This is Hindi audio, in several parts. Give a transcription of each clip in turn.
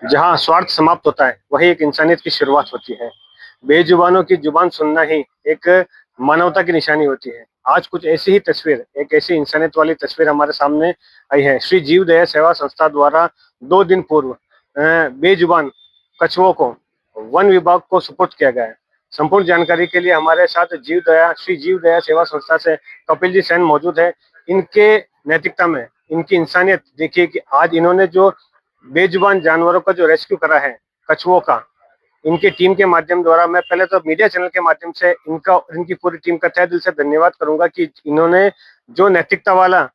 जहाँ स्वार्थ समाप्त होता है, वही एक इंसानियत की शुरुआत होती है। बेजुबानों की जुबान सुनना ही एक मानवता की निशानी होती है। आज कुछ ऐसी ही तस्वीर, एक ऐसी इंसानियत वाली तस्वीर हमारे सामने आई है। श्री जीव दया सेवा संस्था द्वारा 2 दिन पूर्व बेजुबान कछुओं को वन विभाग को सुपुर्द किया गया है। संपूर्ण जानकारी के लिए हमारे साथ श्री जीव दया सेवा संस्था से कपिल जी सेन मौजूद है। इनके नैतिकता में, इनकी इंसानियत देखिए कि आज इन्होंने जो बेजुबान जानवरों का जो रेस्क्यू करा है, कछुओं का, इनकी टीम के माध्यम द्वारा, मैं पहले तो मीडिया चैनल के माध्यम से इनका और इनकी पूरी टीम का तहे दिल से धन्यवाद करूंगा कि इन्होंने जो नैतिकता वाला,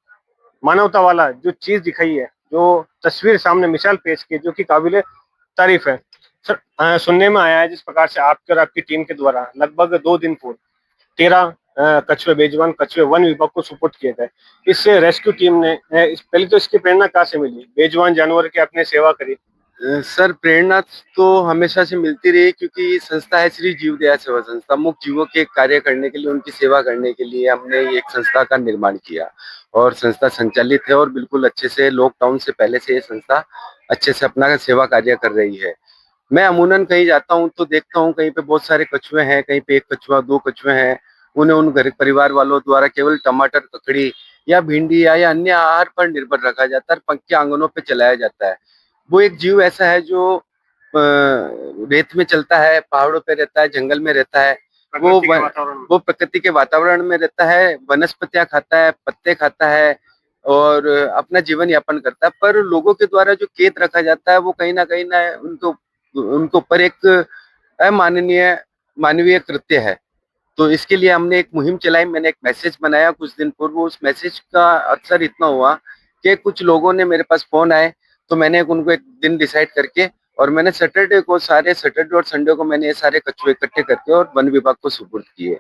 मानवता वाला जो चीज दिखाई है, जो तस्वीर सामने मिसाल पेश की, जो कि काबिले तारीफ है। सर, सुनने में आया है जिस प्रकार से आपके और आपकी टीम के द्वारा लगभग 2 दिन पूर्व 13 कछुए, बेजुबान कछुए वन विभाग को सुपुर्द किए गए। इस रेस्क्यू टीम ने पहले तो इसकी प्रेरणा कहाँ से मिली? बेजुबान जानवर की आपने सेवा करी। सर, प्रेरणा तो हमेशा से मिलती रही, क्योंकि ये संस्था है श्री जीव दया सेवा संस्था। मुक्त जीवों के कार्य करने के लिए, उनकी सेवा करने के लिए हमने ये एक संस्था का निर्माण किया और संस्था संचालित है और बिल्कुल अच्छे से लॉकडाउन से पहले से ये संस्था अच्छे से अपना सेवा कार्य कर रही है। मैं अमूमन कहीं जाता हूँ तो देखता हूँ कहीं पे बहुत सारे कछुए हैं, कहीं पे एक कछुआ, 2 कछुए हैं। उन्हें उन घर परिवार वालों द्वारा केवल टमाटर, ककड़ी या भिंडी या अन्य आहार पर निर्भर रखा जाता है, पक्के आंगनों पे चलाया जाता है। वो एक जीव ऐसा है जो रेत में चलता है, पहाड़ों पे रहता है, जंगल में रहता है। वो प्रकृति के वातावरण में रहता है, वनस्पतियां खाता है, पत्ते खाता है और अपना जीवन यापन करता है। पर लोगों के द्वारा जो कैद रखा जाता है, वो कहीं ना उनको उनके ऊपर एक अमाननीय मानवीय कृत्य है। तो इसके लिए हमने एक मुहिम चलाई। मैंने एक मैसेज बनाया कुछ दिन पूर्व। उस मैसेज का असर इतना हुआ कि कुछ लोगों ने मेरे पास फोन आए, तो मैंने उनको एक दिन डिसाइड करके और मैंने सैटरडे और संडे को मैंने ये सारे कछुए इकट्ठे करके और वन विभाग को सुपुर्द किए।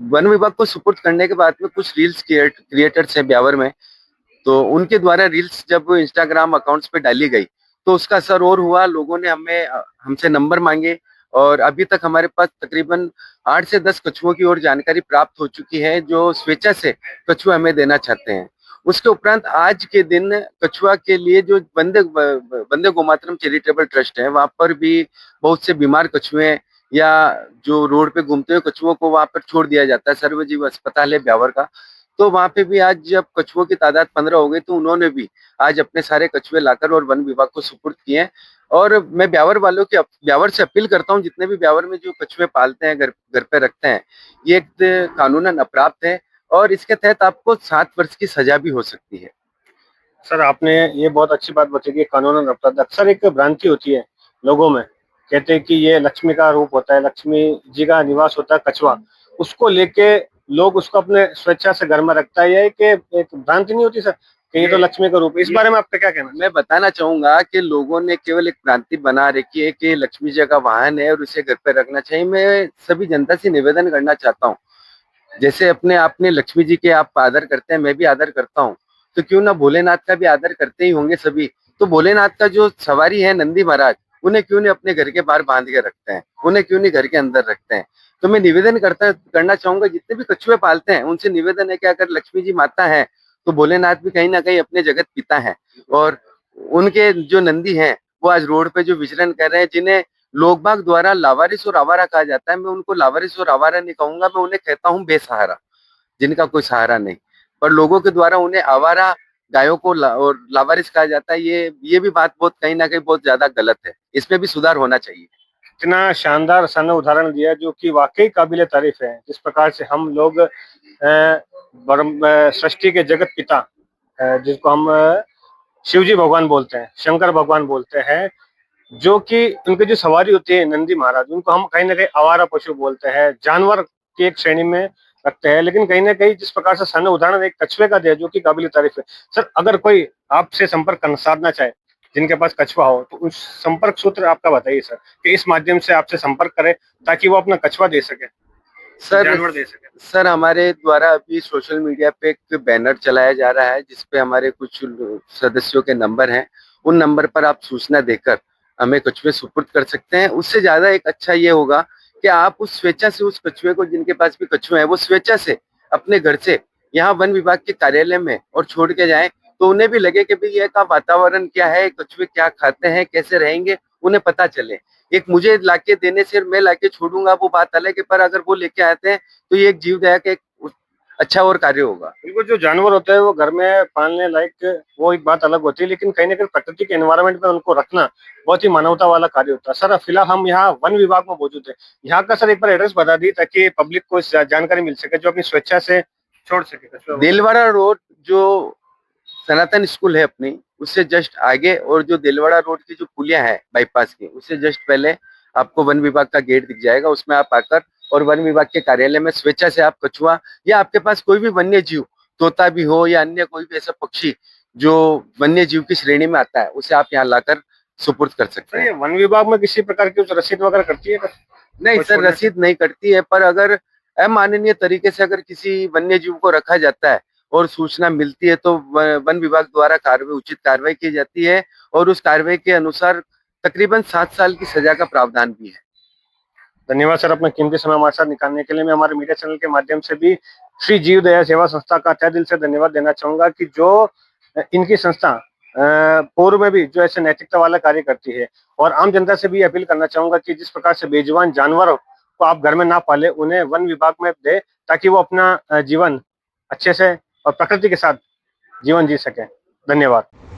वन विभाग को सुपुर्द करने के बाद में कुछ रील्स क्रिएटर्स हैं ब्यावर में, तो उनके द्वारा रील्स जब इंस्टाग्राम अकाउंट्स पे डाली गई तो उसका असर और हुआ। लोगों ने हमसे नंबर मांगे और अभी तक हमारे पास तकरीबन 8 से 10 कछुओं की और जानकारी प्राप्त हो चुकी है, जो स्वेच्छा से कछुआ हमें देना चाहते हैं। उसके उपरांत आज के दिन कछुआ के लिए जो बंदे गोमातरम चैरिटेबल ट्रस्ट है, वहां पर भी बहुत से बीमार कछुए या जो रोड पे घूमते हुए कछुओं को वहां पर छोड़ दिया जाता है। सर्वजीव अस्पताल है ब्यावर का, तो वहां पे भी आज जब कछुओं की तादाद 15 हो गई तो उन्होंने भी आज अपने सारे कछुए लाकर और वन विभाग को सुपुर्द किए। और मैं ब्यावर से अपील करता हूँ, जितने भी ब्यावर में जो कछुए पालते हैं, घर घर पे रखते हैं, ये एक कानूनन अपराध है और इसके तहत आपको 7 वर्ष की सजा भी हो सकती है। सर, आपने ये बहुत अच्छी बात बताई कि कानूनन अपराध। अक्सर एक भ्रांति होती है लोगों में, कहते हैं कि ये लक्ष्मी का रूप होता है, लक्ष्मी जी का निवास होता है कछुआ, उसको लेके लोग उसको अपने स्वेच्छा से घर में रखता है। ये एक भ्रांति नहीं होती सर कि ये तो लक्ष्मी का रूप है? इस बारे में आपका क्या कहना? मैं बताना चाहूंगा कि लोगों ने केवल एक भ्रांति बना रखी है कि लक्ष्मी जी का वाहन है और उसे घर पे रखना चाहिए। मैं सभी जनता से निवेदन करना चाहता हूँ, जैसे अपने आपने लक्ष्मी जी के आप आदर करते हैं, मैं भी आदर करता हूँ, तो क्यों ना भोलेनाथ का भी आदर करते ही होंगे सभी। तो भोलेनाथ का जो सवारी है नंदी महाराज, उन्हें क्यों नहीं अपने घर के बाहर बांध के रखते हैं, उन्हें क्यों नहीं घर के अंदर रखते हैं। तो मैं निवेदन करना चाहूंगा, जितने भी कछुए पालते हैं उनसे निवेदन है कि अगर लक्ष्मी जी माता है तो भोलेनाथ भी कहीं ना कहीं अपने जगत पिता है। और उनके जो नंदी हैं वो आज रोड पे जो विचरण कर रहे हैं, जिन्हें लोग बाग द्वारा लावारिस और आवारा कहा जाता है, मैं उनको लावारिस और आवारा नहीं कहूंगा, मैं उन्हें कहता हूँ बेसहारा, जिनका कोई सहारा नहीं। पर लोगों के द्वारा उन्हें आवारा गायों को और लावारिस कहा जाता है। ये भी बात बहुत कहीं ना कहीं बहुत ज्यादा गलत है, इसमें भी सुधार होना चाहिए। इतना शानदार सन उदाहरण दिया जो कि वाकई काबिले तारीफ है। जिस प्रकार से हम लोग सृष्टि के जगत पिता, जिसको हम शिव जी भगवान बोलते हैं, शंकर भगवान बोलते हैं, जो कि उनकी जो सवारी होती है नंदी महाराज, उनको हम कहीं ना कहीं आवारा पशु बोलते हैं, जानवर की एक श्रेणी में रखते हैं। लेकिन कहीं ना कहीं जिस प्रकार से सन उदाहरण एक कछुए का दिया जो कि काबिल तारीफ है। सर, अगर कोई आपसे संपर्क साधना चाहे, जिनके पास कछुआ हो, तो उस संपर्क सूत्र आपका बताइए सर, कि इस माध्यम से आपसे संपर्क करें ताकि वो अपना कछुआ दे सके, सर जानवर दे सके। सर हमारे द्वारा अभी सोशल मीडिया पे एक बैनर चलाया जा रहा है, जिसपे हमारे कुछ सदस्यों के नंबर हैं। उन नंबर पर आप सूचना देकर हमें कछुए सुपुर्द कर सकते हैं। उससे ज्यादा एक अच्छा ये होगा कि आप उस स्वेच्छा से उस कछुए को, जिनके पास भी कछुए हैं, वो स्वेच्छा से अपने घर से यहाँ वन विभाग के कार्यालय में और छोड़ के जाएं, तो उन्हें भी लगे कि भाई ये का वातावरण क्या है, कछुए क्या खाते हैं, कैसे रहेंगे, उन्हें पता चले। एक मुझे लाके देने से मैं लाके छोड़ूंगा वो बात अलग है, पर अगर वो लेके आते हैं तो ये एक जीव दया का एक अच्छा और कार्य होगा। बिल्कुल, जो जानवर होते हैं वो घर में पालने लायक वो एक बात अलग होती है, लेकिन कहीं ना कहीं प्रकृति के एनवायरनमेंट में उनको रखना बहुत ही मानवता वाला कार्य होता है। सर, फिलहाल हम यहाँ वन विभाग में मौजूद है। यहाँ का सर एक बार एड्रेस बता दी ताकि पब्लिक को इस जानकारी मिल सके, जो अपनी स्वेच्छा से छोड़ सके। देलवाड़ा रोड जो सनातन स्कूल है अपनी, उससे जस्ट आगे, और जो देलवाड़ा रोड की जो पुलिया है बाईपास की, उससे जस्ट पहले आपको वन विभाग का गेट दिख जाएगा। उसमें आप आकर और वन विभाग के कार्यालय में स्वेच्छा से आप कछुआ या आपके पास कोई भी वन्य जीव, तोता भी हो या अन्य कोई भी ऐसा पक्षी जो वन्य जीव की श्रेणी में आता है, उसे आप यहाँ लाकर सुपुर्द कर सकते हैं। वन विभाग में किसी प्रकार की कुछ रसीद वगैरह करती है? नहीं सर, रसीद नहीं करती है, पर अगर अमानवीय तरीके से अगर किसी वन्य जीव को रखा जाता है और सूचना मिलती है तो वन विभाग द्वारा उचित कार्रवाई की जाती है, और उस कार्रवाई के अनुसार तकरीबन 7 साल की सजा का प्रावधान भी है। धन्यवाद सर, अपना कीमती समय हमारे साथ निकालने के लिए। मैं हमारे मीडिया चैनल के माध्यम से भी श्री जीव दया सेवा संस्था का तहे दिल से धन्यवाद देना चाहूंगा कि जो इनकी संस्था पूर्व में भी जो ऐसे नैतिकता वाला कार्य करती है। और आम जनता से भी अपील करना चाहूंगा कि जिस प्रकार से बेजुबान जानवरों को आप घर में ना पाले, उन्हें वन विभाग में दे ताकि वो अपना जीवन अच्छे से और प्रकृति के साथ जीवन जी सके। धन्यवाद।